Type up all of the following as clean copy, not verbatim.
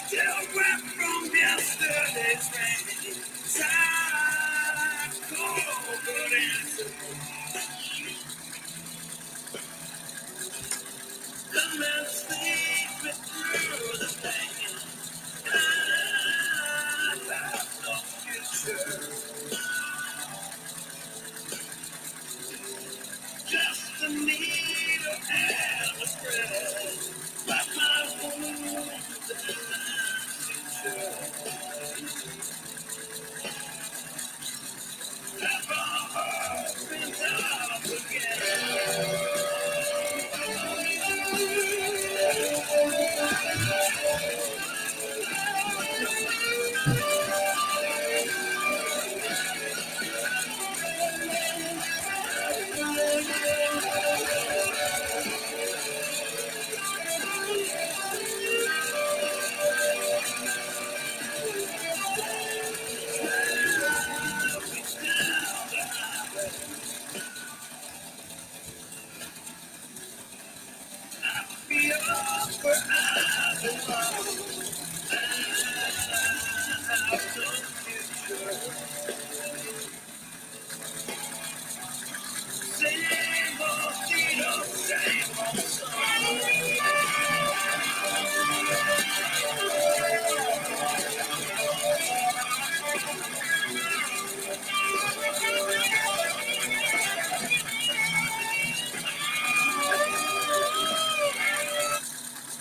Still wet from yesterday's rain. Sad, cold, but answer. Come and sleep me through the pain. I have no future. Just a needle and a thread. But my wounds and my future. Have our hearts been out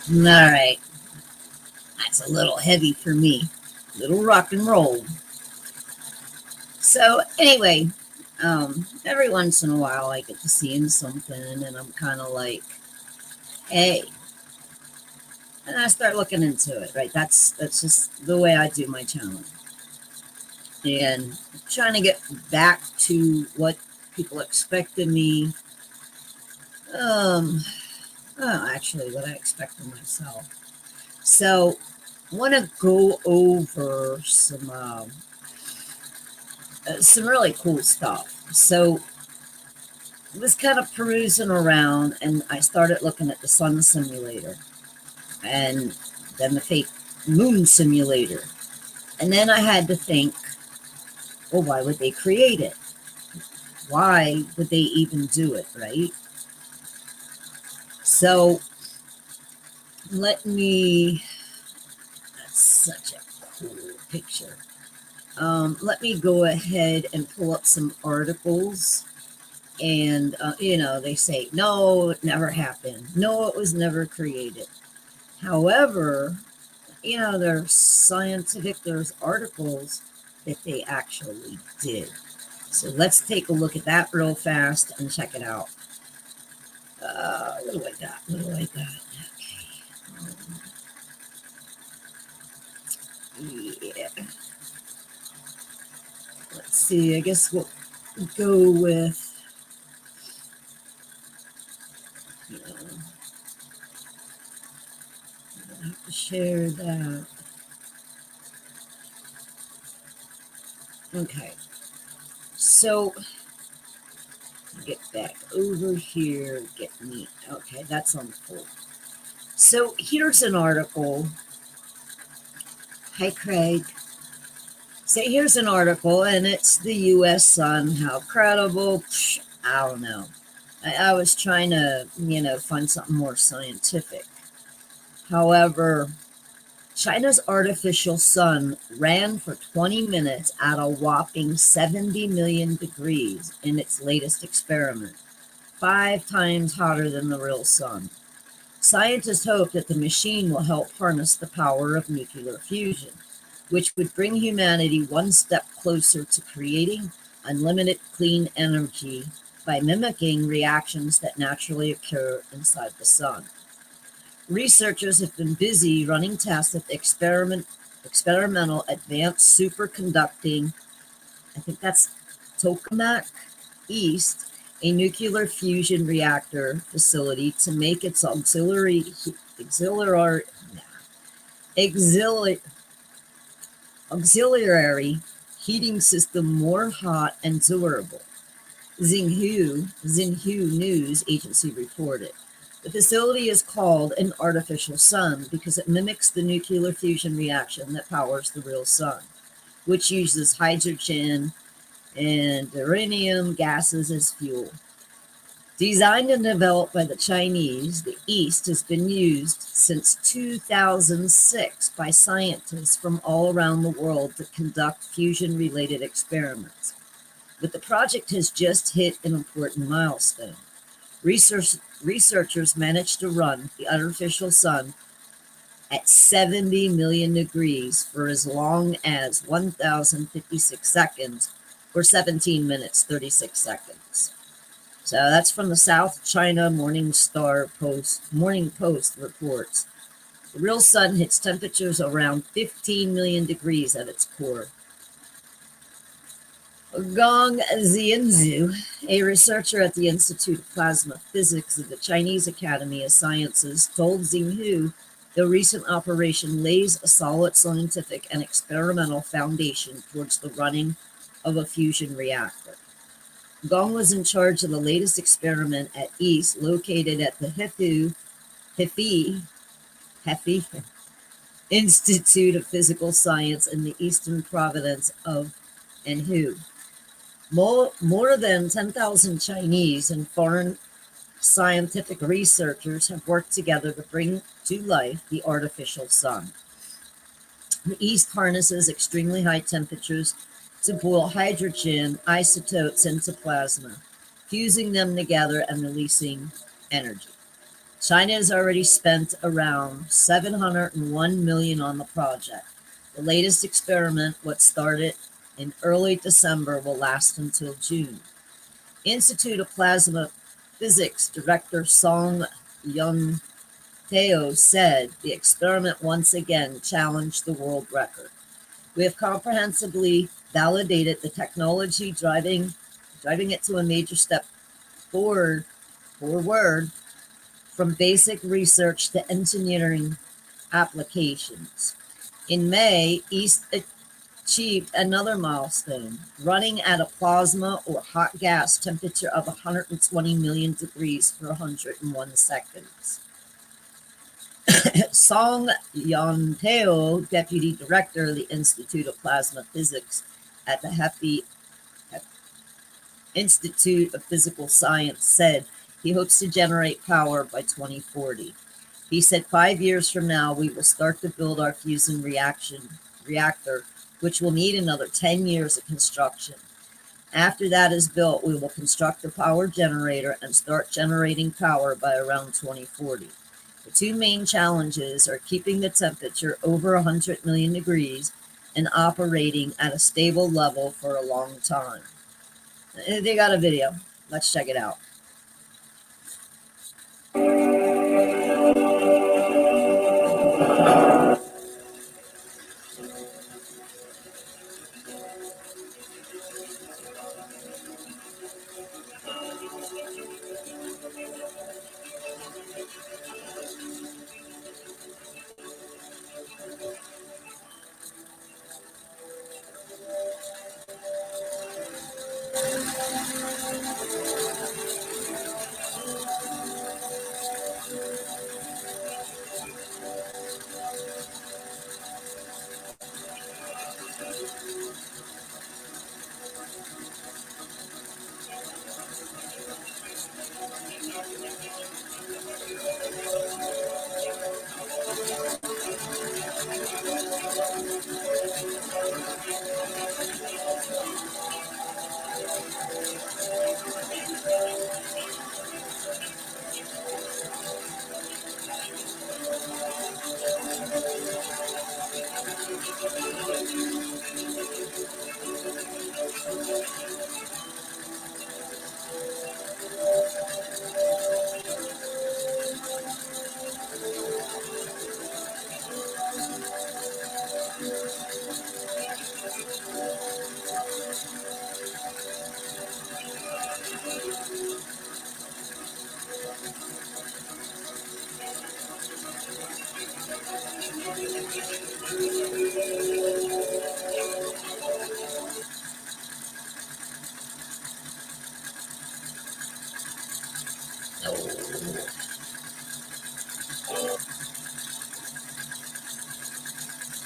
All right, that's a little heavy for me. A little rock and roll. So anyway, every once in a while I get to seeing something and I'm kind of like, hey, and I start looking into it, right? That's just the way I do my channel. And trying to get back to what people expect of me. Actually, what I expect of myself. So, I want to go over some really cool stuff. So, I was kind of perusing around, and I started looking at the sun simulator, and then the fake moon simulator, and then I had to think, well, why would they create it? Why would they even do it, right? So that's such a cool picture. Let me go ahead and pull up some articles. And, they say, no, it never happened. No, it was never created. However, there's articles that they actually did. So let's take a look at that real fast and check it out. What do I got? Okay. Yeah. Let's see. I guess we'll go with, I have to share that. Okay. So get back over here, get me. Okay, that's on full. So here's an article. Hi, Craig. So here's an article, and it's the U.S. Sun. How credible? I don't know. I was trying to, find something more scientific. However, China's artificial sun ran for 20 minutes at a whopping 70 million degrees in its latest experiment, 5 times hotter than the real sun. Scientists hope that the machine will help harness the power of nuclear fusion, which would bring humanity one step closer to creating unlimited clean energy by mimicking reactions that naturally occur inside the sun. Researchers have been busy running tests at the experimental advanced superconducting, I think that's Tokamak East, a nuclear fusion reactor facility to make its auxiliary heating system more hot and durable, Xinhua News Agency reported. The facility is called an artificial sun because it mimics the nuclear fusion reaction that powers the real sun, which uses hydrogen and uranium gases as fuel. Designed and developed by the Chinese, the East has been used since 2006 by scientists from all around the world to conduct fusion-related experiments. But the project has just hit an important milestone. Researchers managed to run the artificial sun at 70 million degrees for as long as 1,056 seconds, or 17 minutes, 36 seconds. So that's from the South China Morning Post reports. The real sun hits temperatures around 15 million degrees at its core. Gong Xianzu, a researcher at the Institute of Plasma Physics of the Chinese Academy of Sciences, told Xinhu the recent operation lays a solid scientific and experimental foundation towards the running of a fusion reactor. Gong was in charge of the latest experiment at East, located at the Hefei Institute of Physical Science in the eastern province of Anhui. More than 10,000 Chinese and foreign scientific researchers have worked together to bring to life the artificial sun. The East harnesses extremely high temperatures to boil hydrogen isotopes into plasma, fusing them together and releasing energy. China has already spent around 701 million on the project. The latest experiment, what started in early December, will last until June. Institute of Plasma Physics Director Song Yun Teo said the experiment once again challenged the world record. We have comprehensively validated the technology, driving it to a major step forward from basic research to engineering applications. In May, East achieved another milestone, running at a plasma or hot gas temperature of 120 million degrees for 101 seconds. Song Yanteo, Deputy Director of the Institute of Plasma Physics at the Hefei Institute of Physical Science, said he hopes to generate power by 2040. He said 5 years from now, we will start to build our fusion reactor, which will need another 10 years of construction. After that is built, we will construct a power generator and start generating power by around 2040. The two main challenges are keeping the temperature over 100 million degrees and operating at a stable level for a long time. They got a video. Let's check it out.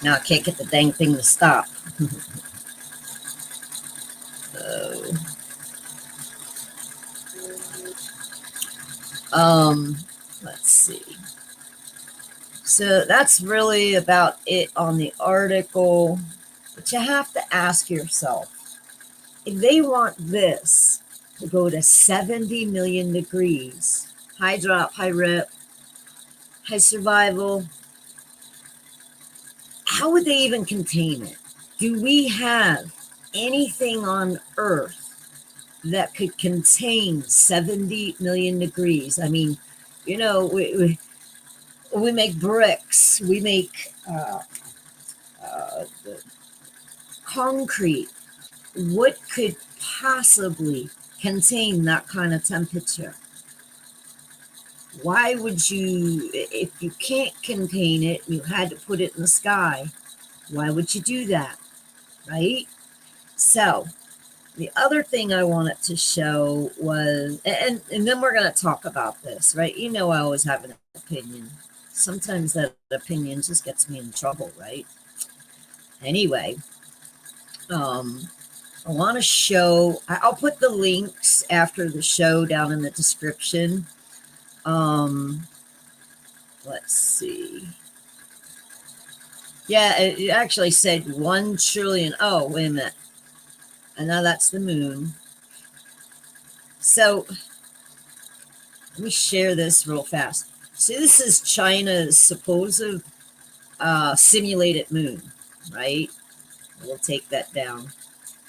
Now I can't get the dang thing to stop. So, um, let's see. So that's really about it on the article. But you have to ask yourself, if they want this to go to 70 million degrees, high drop, high rip, high survival, how would they even contain it? Do we have anything on Earth that could contain 70 million degrees? I mean, you know, we make bricks, we make the concrete. What could possibly contain that kind of temperature? Why would you, if you can't contain it, you had to put it in the sky, why would you do that, right? So the other thing I wanted to show was, and then we're going to talk about this, right? You know, I always have an opinion. Sometimes that opinion just gets me in trouble, right? Anyway, I want to show, I'll put the links after the show down in the description. Um, let's see. Yeah, it actually said 1 trillion. Oh, wait a minute. And now that's the moon. So let me share this real fast. See, this is China's supposed simulated moon, right? We'll take that down.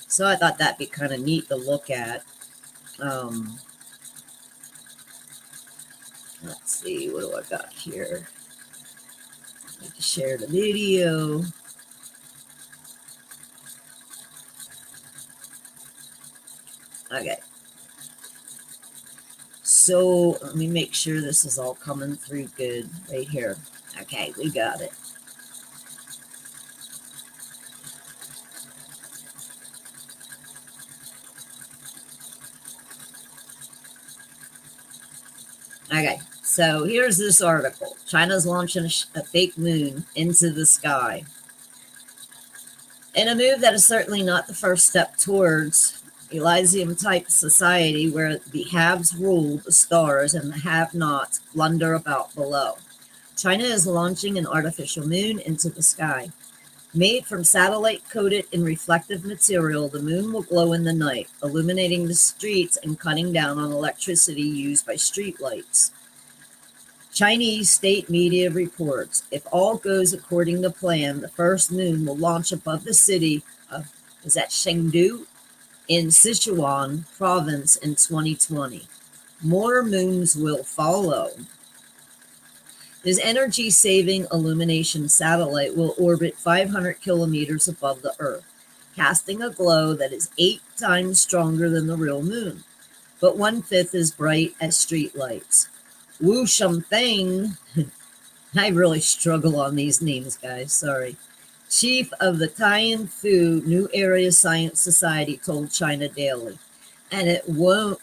So I thought that'd be kind of neat to look at. Um, let's see, what do I got here? I need to share the video. Okay. So let me make sure this is all coming through good right here. Okay, we got it. Okay, so here's this article. China's launching a fake moon into the sky. In a move that is certainly not the first step towards Elysium-type society where the haves rule the stars and the have-nots blunder about below. China is launching an artificial moon into the sky. Made from satellite-coated and reflective material, the moon will glow in the night, illuminating the streets and cutting down on electricity used by streetlights. Chinese state media reports, if all goes according to plan, the first moon will launch above the city of, is that Chengdu? In Sichuan province in 2020. More moons will follow. This energy-saving illumination satellite will orbit 500 kilometers above the Earth, casting a glow that is 8 times stronger than the real moon, but 1/5 as bright as streetlights. Wu Shumfeng, I really struggle on these names, guys, sorry. Chief of the Tian Fu New Area Science Society told China Daily, and it won't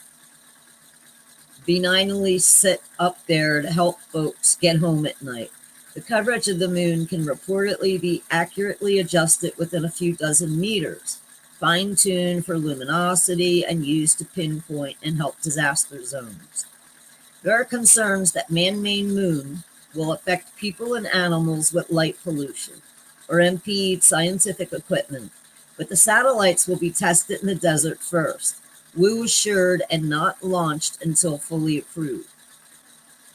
benignly sit up there to help folks get home at night. The coverage of the moon can reportedly be accurately adjusted within a few dozen meters, fine-tuned for luminosity and used to pinpoint and help disaster zones. There are concerns that man-made moon will affect people and animals with light pollution or impede scientific equipment, but the satellites will be tested in the desert first. Wu assured, and not launched until fully approved.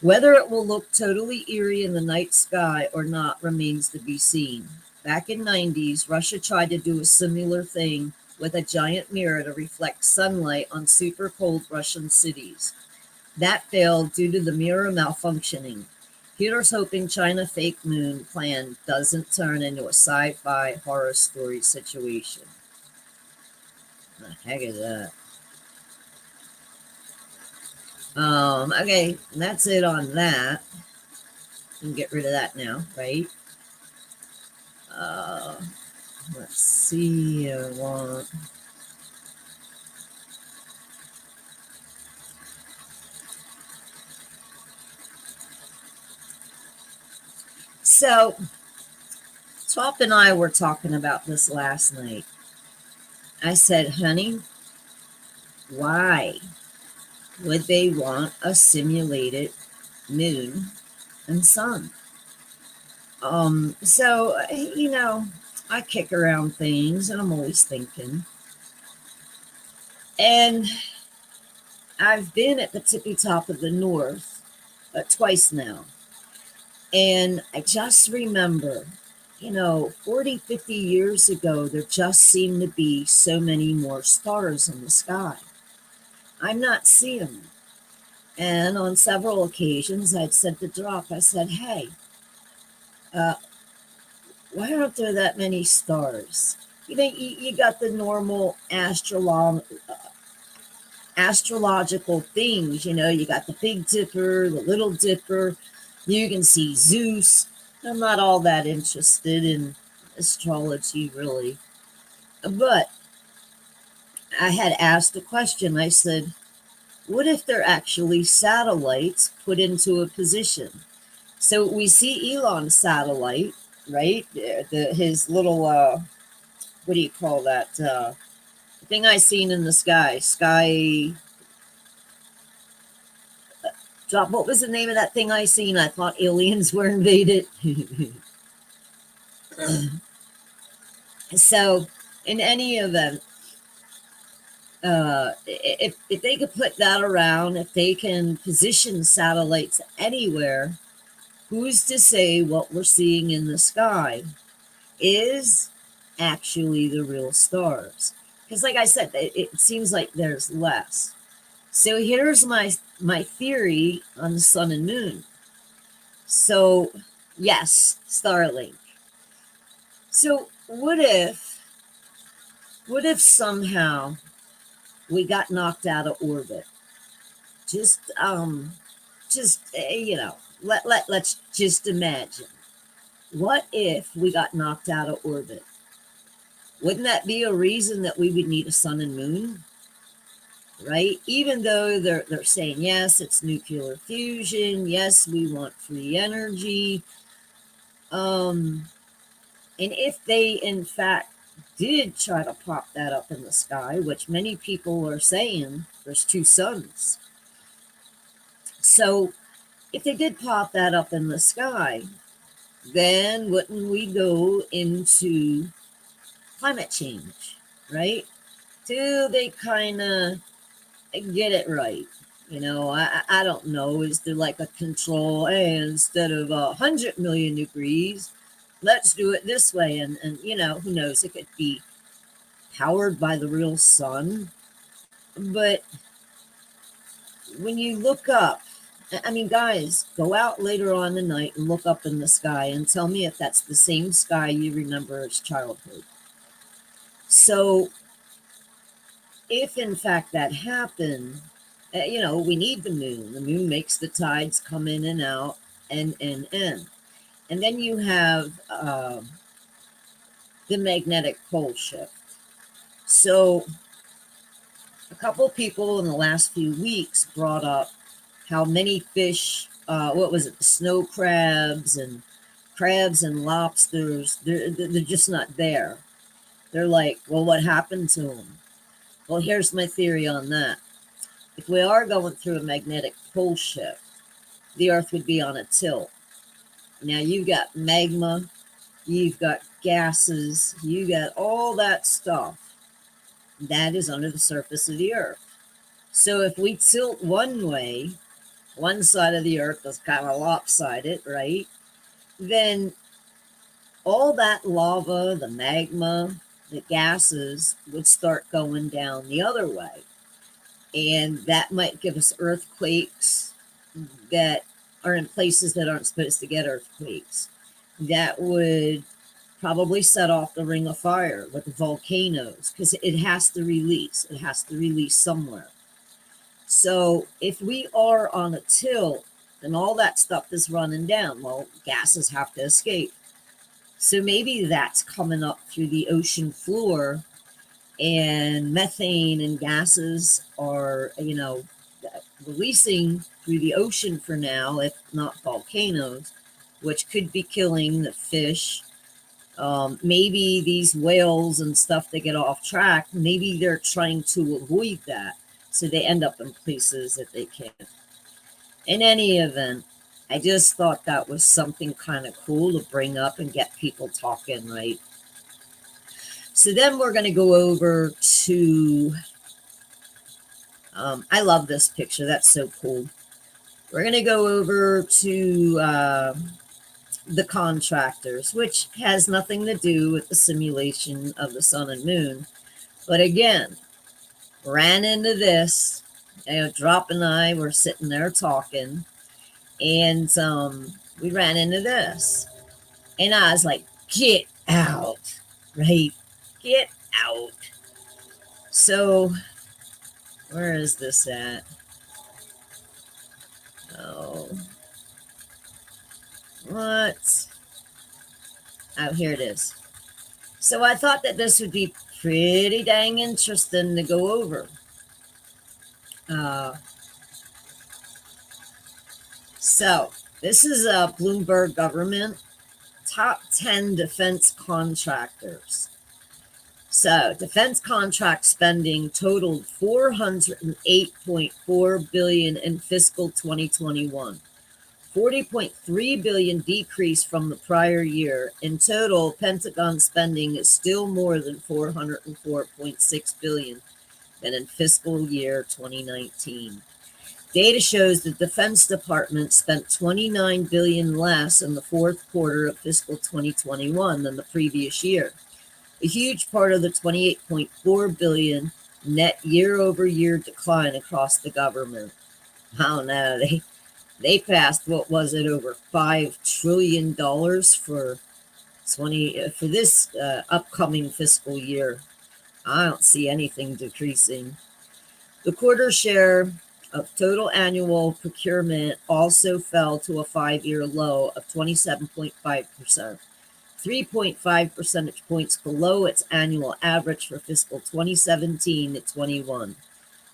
Whether it will look totally eerie in the night sky or not remains to be seen. Back in 90s, Russia tried to do a similar thing with a giant mirror to reflect sunlight on super cold Russian cities. That failed due to the mirror malfunctioning. Here's hoping China fake moon plan doesn't turn into a sci-fi horror story situation. What the heck is that? Okay, that's it on that. You can get rid of that now, right? Uh, let's see. I want. So Top and I were talking about this last night. I said, honey, why would they want a simulated moon and sun? So, I kick around things and I'm always thinking. And I've been at the tippy top of the north twice now. And I just remember, 40, 50 years ago, there just seemed to be so many more stars in the sky. I'm not seeing them. And on several occasions, I'd said to Drop, I said, hey, uh, why aren't there that many stars? You got the normal astrological things, you got the Big Dipper, the Little Dipper, you can see Zeus. I'm not all that interested in astrology, really. But I had asked a question. I said, what if they're actually satellites put into a position? So we see Elon's satellite, right? His little, what do you call that? Thing I seen in the sky. Drop. What was the name of that thing I seen? I thought aliens were invaded. So, in any event, if they could put that around, if they can position satellites anywhere, who's to say what we're seeing in the sky is actually the real stars? Because, like I said, it seems like there's less. So here's my theory on the sun and moon. So, yes, Starlink. So what if somehow we got knocked out of orbit? Let's just imagine. What if we got knocked out of orbit? Wouldn't that be a reason that we would need a sun and moon? Right? Even though they're saying, yes, it's nuclear fusion. Yes, we want free energy. And if they, in fact, did try to pop that up in the sky, which many people are saying there's two suns. So if they did pop that up in the sky, then wouldn't we go into climate change, right? Till they kind of get it right. I don't know. Is there like a control? Hey, instead of 100 million degrees, let's do it this way. And who knows? It could be powered by the real sun. But when you look up, I mean, guys, go out later on the night and look up in the sky and tell me if that's the same sky you remember as childhood. So, if in fact that happened, we need the moon. The moon makes the tides come in and out, and. And then you have the magnetic pole shift. So, a couple of people in the last few weeks brought up how many fish, what was it, the snow crabs and lobsters, they're just not there. They're like, well, what happened to them? Well, here's my theory on that. If we are going through a magnetic pole shift, the Earth would be on a tilt. Now, you've got magma, you've got gases, you got all that stuff that is under the surface of the Earth. So if we tilt one way, one side of the Earth is kind of lopsided, right? Then all that lava, the magma, the gases would start going down the other way. And that might give us earthquakes that are in places that aren't supposed to get earthquakes. That would probably set off the ring of fire with the volcanoes because it has to release. It has to release somewhere. So if we are on a tilt, then all that stuff is running down. Well, gases have to escape. So maybe that's coming up through the ocean floor, and methane and gases are, releasing through the ocean for now, if not volcanoes, which could be killing the fish Maybe these whales and stuff, they get off track. Maybe they're trying to avoid that. So they end up in places that they can't. In any event, I just thought that was something kind of cool to bring up and get people talking, right? So then we're going to go over to, I love this picture. That's so cool. We're going to go over to the Contractors, which has nothing to do with the simulation of the sun and moon. But again, ran into this. Drop and I were sitting there talking, and we ran into this. And I was like, get out, right? Get out. So, where is this at? Oh, what? Oh, here it is. So I thought that this would be pretty dang interesting to go over. So this is a Bloomberg government top 10 defense contractors. So defense contract spending totaled $408.4 billion in fiscal 2021. 40.3 billion decrease from the prior year. In total, Pentagon spending is still more than 404.6 billion than in fiscal year 2019. Data shows the Defense Department spent 29 billion less in the fourth quarter of fiscal 2021 than the previous year. A huge part of the 28.4 billion net year-over-year decline across the government. I don't know, they passed, what was it, over $5 trillion for this upcoming fiscal year. I don't see anything decreasing. The quarter share of total annual procurement also fell to a 5-year low of 27.5%, 3.5 percentage points below its annual average for fiscal 2017 to 21,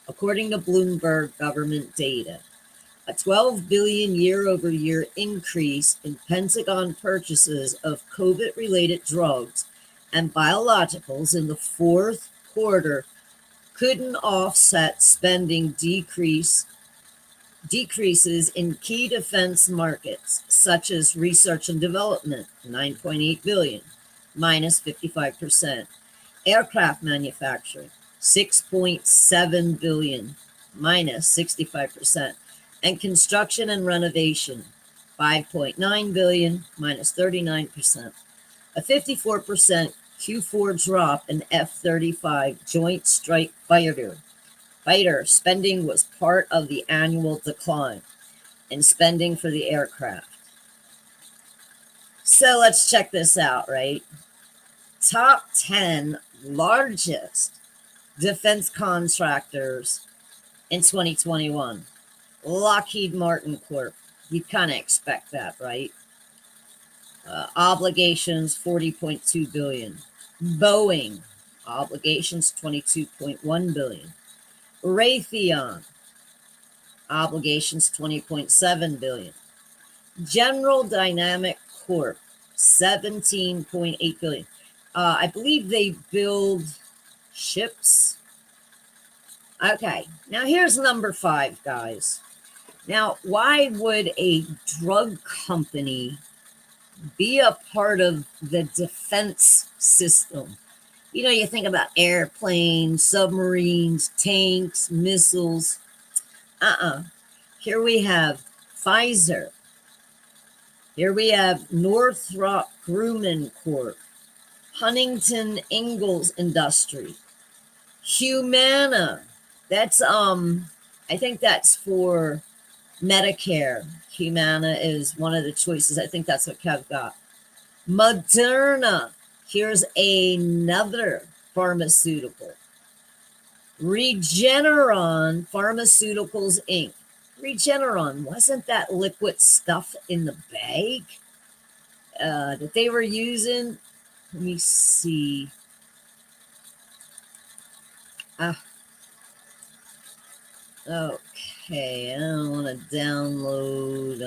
according to Bloomberg government data. A 12 billion year-over-year increase in Pentagon purchases of COVID-related drugs and biologicals in the fourth quarter couldn't offset spending decreases in key defense markets, such as research and development, 9.8 billion, minus 55%, aircraft manufacturing, 6.7 billion, minus 65%, and construction and renovation, 5.9 billion, minus 39%. A 54% Q4 drop in F-35 Joint Strike Fighter spending was part of the annual decline in spending for the aircraft. So let's check this out, right? Top 10 largest defense contractors in 2021. Lockheed Martin Corp. You kind of expect that, right? Obligations, 40.2 billion. Boeing, obligations, 22.1 billion. Raytheon, obligations, 20.7 billion. General Dynamic Corp, 17.8 billion. I believe they build ships. Okay, now here's number 5, guys. Now, why would a drug company be a part of the defense system? You know, you think about airplanes, submarines, tanks, missiles. Here we have Pfizer. Here we have Northrop Grumman Corp, Huntington Ingalls Industry, Humana. That's I think that's for Medicare. Humana is one of the choices. I think that's what Kev got. Moderna. Here's another pharmaceutical. Regeneron Pharmaceuticals, Inc. Regeneron, wasn't that liquid stuff in the bag that they were using? Let me see. Okay, I don't want to download.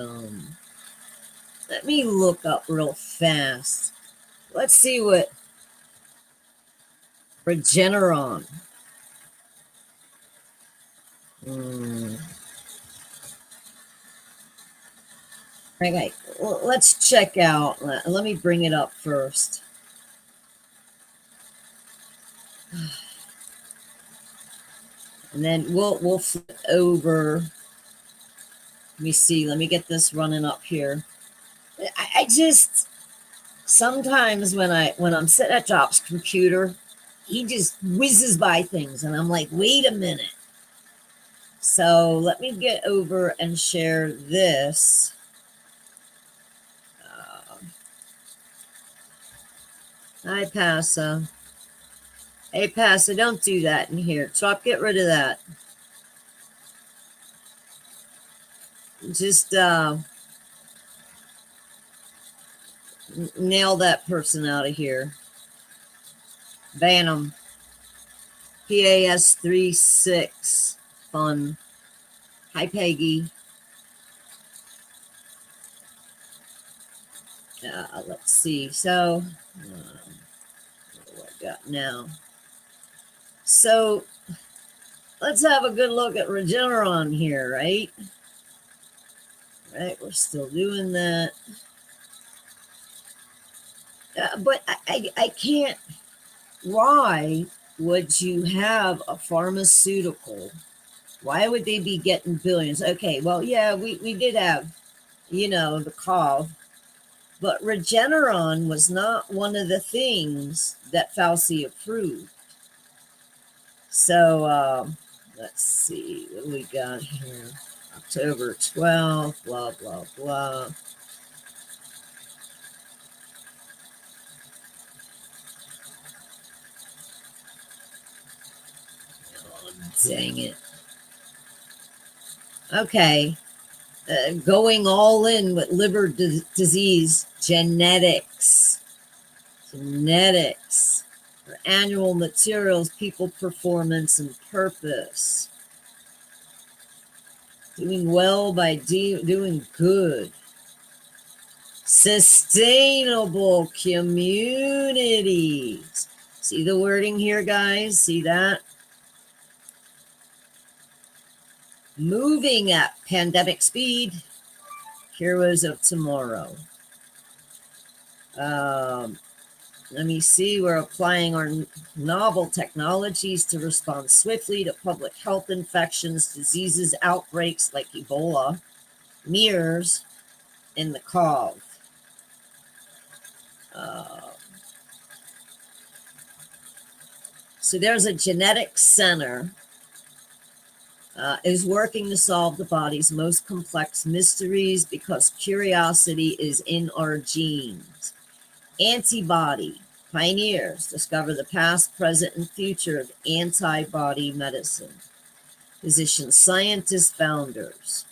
Let me look up real fast Let's see what Regeneron. Okay, well, let's check out. Let me bring it up first. And then we'll flip over. Let me see. Let me get this running up here. I just sometimes when I'm sitting at Job's computer, he just whizzes by things, and I'm like, wait a minute. So let me get over and share this. Hi, Passa. Hey, Passa, don't do that in here. Chop, get rid of that. Just nail that person out of here. Ban them. PAS 36. Fun. Hi, Peggy. Let's see. So, what do I got now? So, let's have a good look at Regeneron here, right? Right, we're still doing that. But I can't. Why would you have a pharmaceutical? Why would they be getting billions? Okay, well, yeah, we did have, the call, but Regeneron was not one of the things that Fauci approved. So let's see what we got here. October 12th, blah, blah, blah. Oh, dang it. Okay. Going all in with liver disease genetics. Genetics. For annual materials, people, performance, and purpose. Doing well by doing good. Sustainable communities. See the wording here, guys? See that? Moving at pandemic speed. Heroes of tomorrow. Let me see. We're applying our novel technologies to respond swiftly to public health infections, diseases, outbreaks like Ebola, MERS, and the COV. So there's a genetics center is working to solve the body's most complex mysteries because curiosity is in our genes. Antibody pioneers discover the past, present, and future of antibody medicine. Physicians, scientists, founders,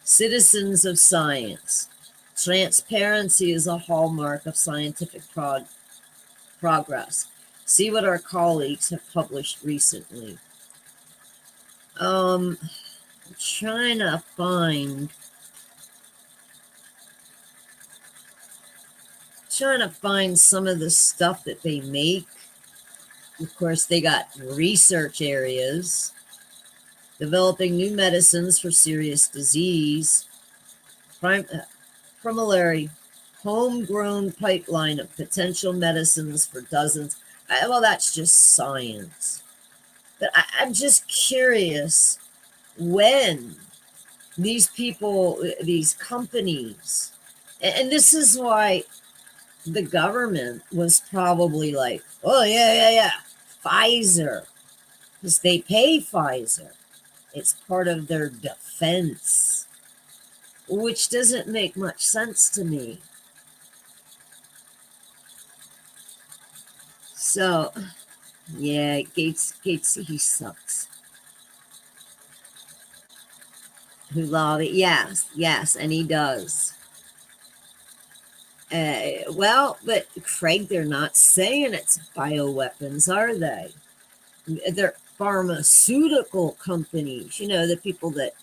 citizens of science. Transparency is a hallmark of scientific progress. See what our colleagues have published recently. I'm trying to find some of the stuff that they make. Of course, they got research areas, developing new medicines for serious disease, primary homegrown pipeline of potential medicines for dozens. Well, that's just science. But I'm just curious when these people, these companies, and this is why the government was probably like, oh, yeah, Pfizer, because they pay Pfizer. It's part of their defense, which doesn't make much sense to me. So, yeah, Gates, he sucks. Who lobby? Yes, and he does. Well, but Craig, they're not saying it's bioweapons, are they? They're pharmaceutical companies. The people that,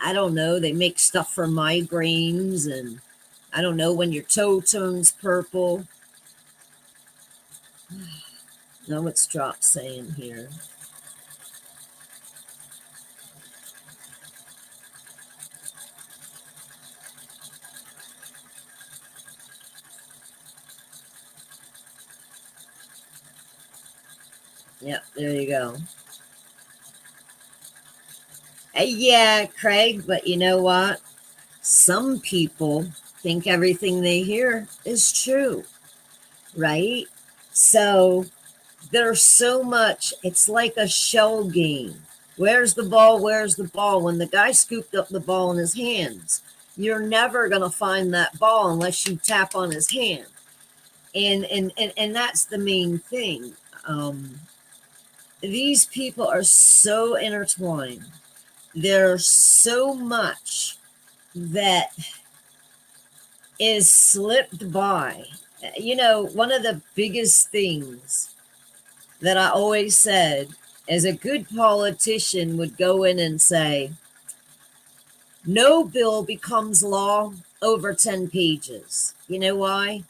I don't know, they make stuff for migraines, and I don't know, when your toe turns purple. Now what's Drop saying here? Yep, there you go. Yeah, Craig, but you know what? Some people think everything they hear is true, right? So there's so much, it's like a shell game. Where's the ball? Where's the ball? When the guy scooped up the ball in his hands, you're never going to find that ball unless you tap on his hand. And that's the main thing. These people are so intertwined. There's so much that is slipped by. You know, one of the biggest things that I always said is a good politician would go in and say, no bill becomes law over 10 pages. You know why?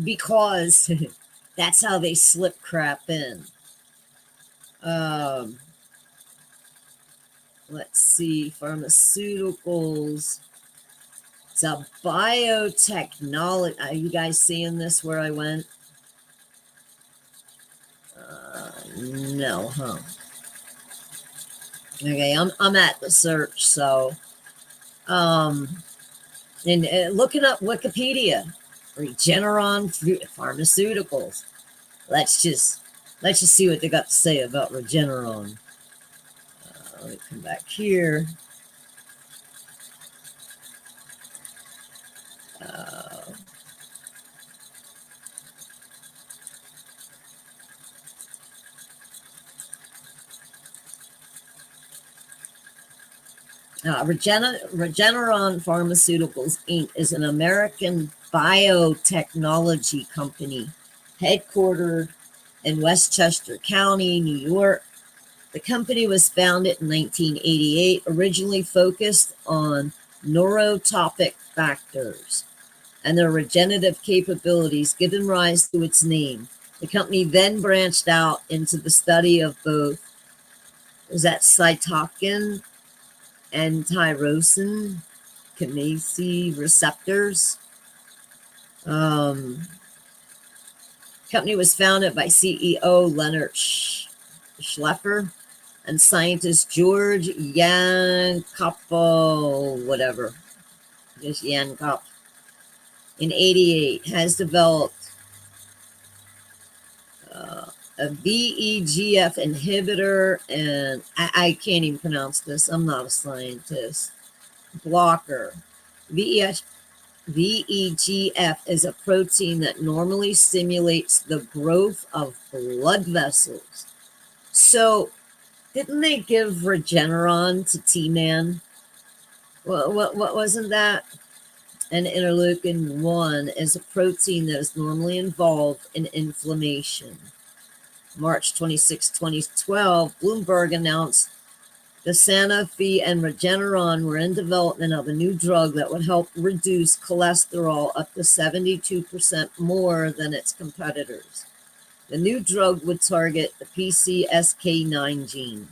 Because that's how they slip crap in. Um, let's see, pharmaceuticals. It's a biotechnology. Are you guys seeing this where I went? No, huh? Okay, I'm at the search, so and looking up Wikipedia, Regeneron Pharmaceuticals. Let's just see what they got to say about Regeneron. Let me come back here. Regeneron Pharmaceuticals Inc. is an American biotechnology company headquartered in Westchester County, New York. The company was founded in 1988, originally focused on neurotopic factors and their regenerative capabilities, giving rise to its name. The company then branched out into the study of both, was that cytokine and tyrosine kinase receptors. Company was founded by CEO Leonard Schleffer and scientist George Yankopo, whatever, just Yankop, in 88, has developed a VEGF inhibitor, and I can't even pronounce this. I'm not a scientist. Blocker. VEGF is a protein that normally stimulates the growth of blood vessels. So, didn't they give Regeneron to T-Man? What wasn't that? And interleukin 1 is a protein that is normally involved in inflammation. March 26, 2012, Bloomberg announced the Sanofi and Regeneron were in development of a new drug that would help reduce cholesterol up to 72% more than its competitors. The new drug would target the PCSK9 gene.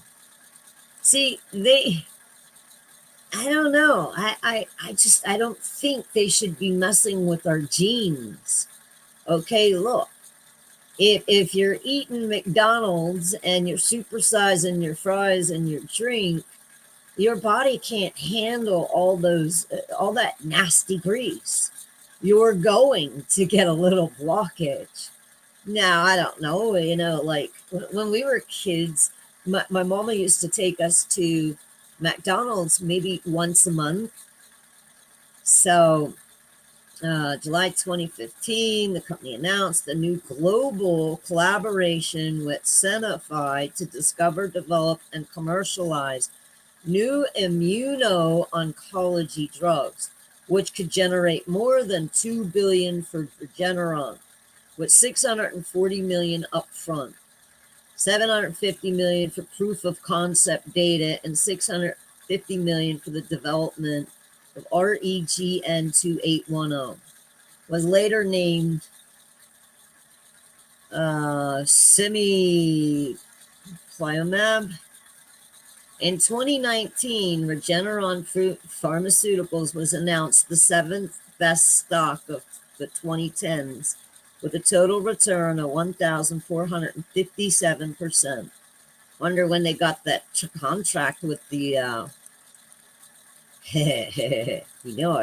See, I don't know. I don't think they should be messing with our genes. Okay, look. If you're eating McDonald's and you're supersizing your fries and your drink, your body can't handle all that nasty grease. You're going to get a little blockage. Now, I don't know, like when we were kids, my mama used to take us to McDonald's maybe once a month. So July 2015, the company announced a new global collaboration with Sanofi to discover, develop, and commercialize new immuno-oncology drugs, which could generate more than $2 billion for Regeneron, with $640 million upfront, $750 million for proof of concept data, and $650 million for the development of REGN 2810. Was later named Semi-Pliomab. In 2019, Regeneron Pharmaceuticals was announced the seventh best stock of the 2010s, with a total return of 1,457%. Wonder when they got that contract with the, I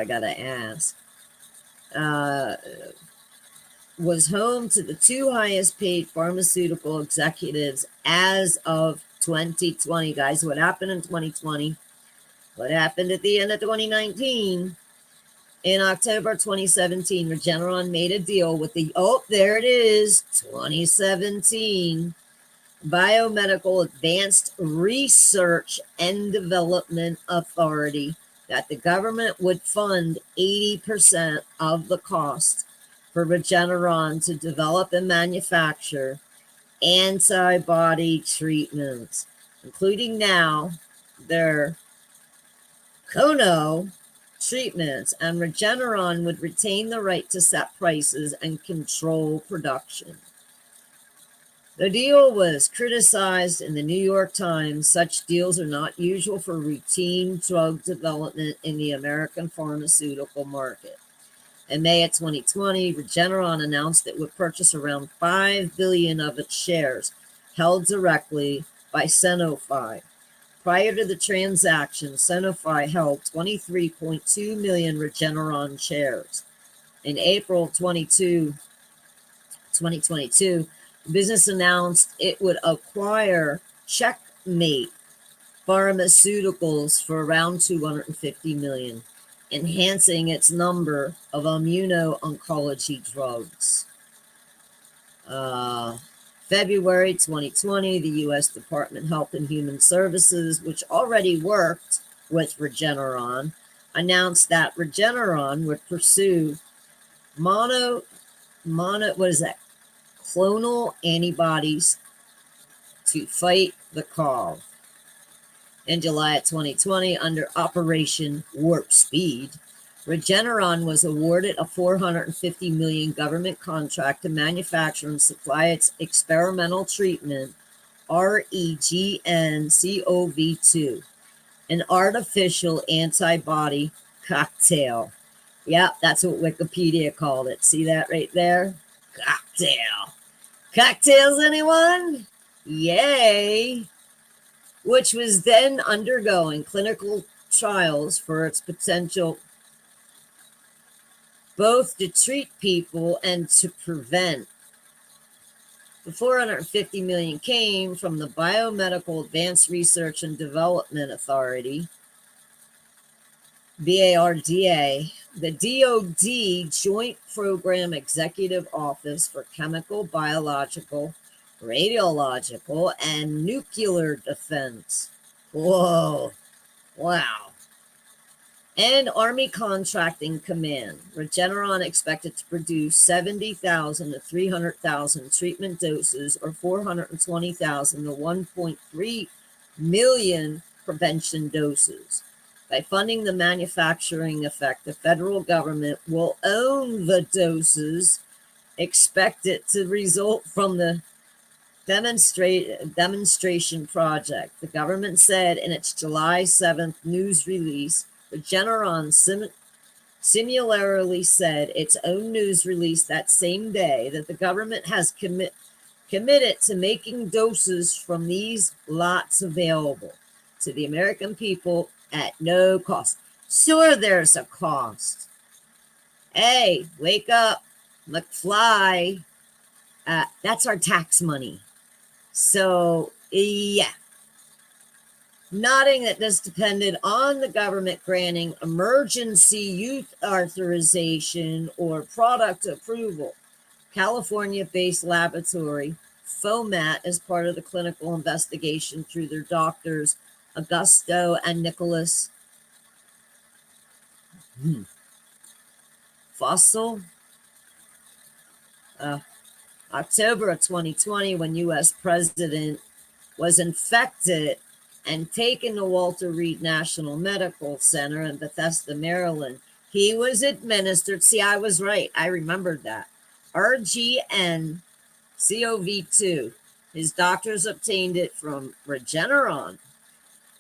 gotta ask. Was home to the two highest paid pharmaceutical executives as of 2020. Guys, what happened in 2020? What happened at the end of 2019? In October 2017, Regeneron made a deal with there it is, 2017, Biomedical Advanced Research and Development Authority, that the government would fund 80% of the cost for Regeneron to develop and manufacture antibody treatments, including now their Kono treatments, and Regeneron would retain the right to set prices and control production. The deal was criticized in the New York Times. Such deals are not usual for routine drug development in the American pharmaceutical market. In May of 2020, Regeneron announced it would purchase around 5 billion of its shares, held directly by Sanofi. Prior to the transaction, Sanofi held 23.2 million Regeneron shares. In April 2022, the business announced it would acquire Checkmate Pharmaceuticals for around 250 million, enhancing its number of immuno-oncology drugs. February 2020, the U.S. Department of Health and Human Services, which already worked with Regeneron, announced that Regeneron would pursue clonal antibodies to fight the cold. In July of 2020, under Operation Warp Speed, Regeneron was awarded a $450 million government contract to manufacture and supply its experimental treatment, REGN-COV2, an artificial antibody cocktail. Yep, that's what Wikipedia called it. See that right there? Cocktail. Cocktails, anyone? Yay! Which was then undergoing clinical trials for its potential both to treat people and to prevent. The $450 million came from the Biomedical Advanced Research and Development Authority, BARDA, the DoD Joint Program Executive Office for Chemical, Biological, Radiological, and Nuclear Defense. Whoa, wow. And Army Contracting Command. Regeneron expected to produce 70,000 to 300,000 treatment doses, or 420,000 to 1.3 million prevention doses. By funding the manufacturing effect, the federal government will own the doses expected to result from the demonstration project. The government said in its July 7th news release. Regeneron similarly said its own news release that same day that the government has committed to making doses from these lots available to the American people at no cost. Sure, there's a cost. Hey, wake up, McFly. That's our tax money. So, yeah. Noting that this depended on the government granting emergency use authorization or product approval. California-based laboratory FOMAT is part of the clinical investigation through their doctors Augusto and Nicholas Fossil. October of 2020, when U.S. President was infected and taken to Walter Reed National Medical Center in Bethesda, Maryland, he was administered, see, I was right, I remembered that, RGN-20 COV2. His doctors obtained it from Regeneron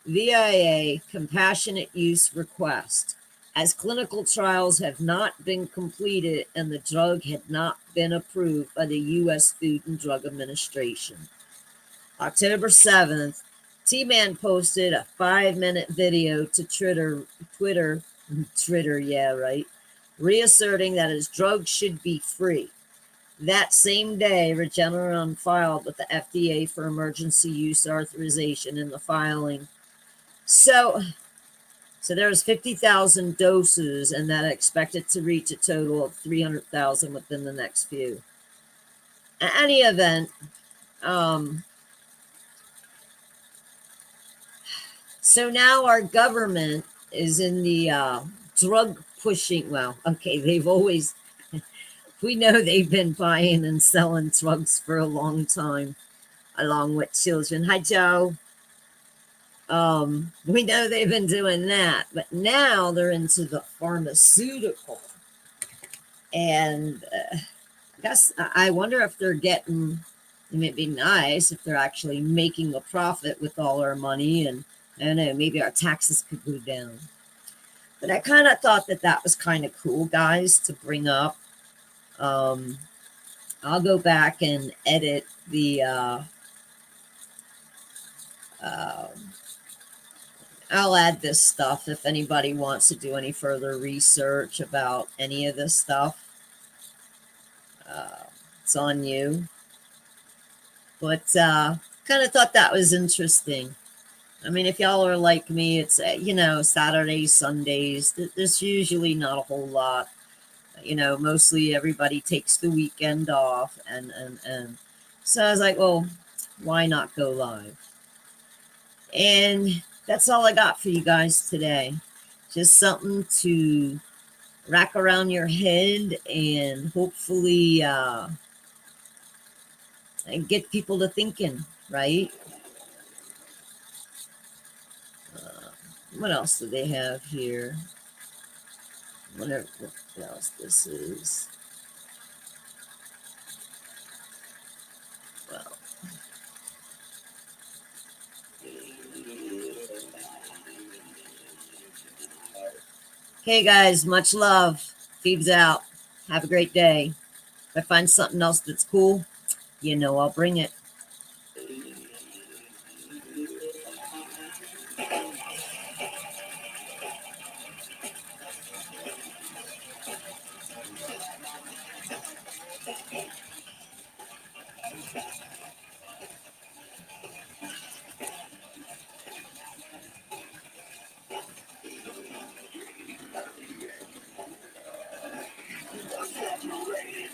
via a compassionate use request, as clinical trials have not been completed and the drug had not been approved by the U.S. Food and Drug Administration. October 7th, T-Man posted a 5-minute video to Twitter, yeah, right, reasserting that his drug should be free. That same day, Regeneron filed with the FDA for emergency use authorization in the filing. So there's 50,000 doses, and that expected to reach a total of 300,000 within the next few. In any event, so now our government is in the drug pushing. Well, okay, we know they've been buying and selling drugs for a long time, along with children. Hi, Joe. We know they've been doing that, but now they're into the pharmaceutical. And I wonder if they're getting, it would be nice if they're actually making a profit with all our money, and I don't know, maybe our taxes could go down. But I kind of thought that was kind of cool, guys, to bring up. I'll go back and edit the, I'll add this stuff if anybody wants to do any further research about any of this stuff. It's on you. But kind of thought that was interesting. I mean, if y'all are like me, it's, Saturdays, Sundays, there's usually not a whole lot. Mostly everybody takes the weekend off. And so I was like, well, why not go live? And that's all I got for you guys today. Just something to rack around your head and hopefully and get people to thinking, right? What else do they have here? Whatever what else this is. Well, okay, guys, much love. Feeds out. Have a great day. If I find something else that's cool, I'll bring it.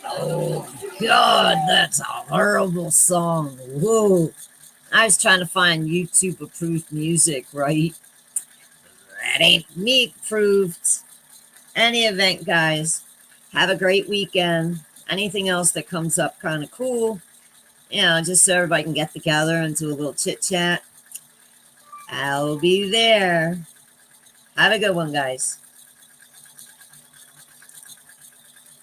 Oh, God, that's a horrible song. Whoa. I was trying to find YouTube approved music, right? That ain't me approved. Any event, guys, have a great weekend. Anything else that comes up kind of cool, just so everybody can get together and do a little chit chat, I'll be there. Have a good one, guys.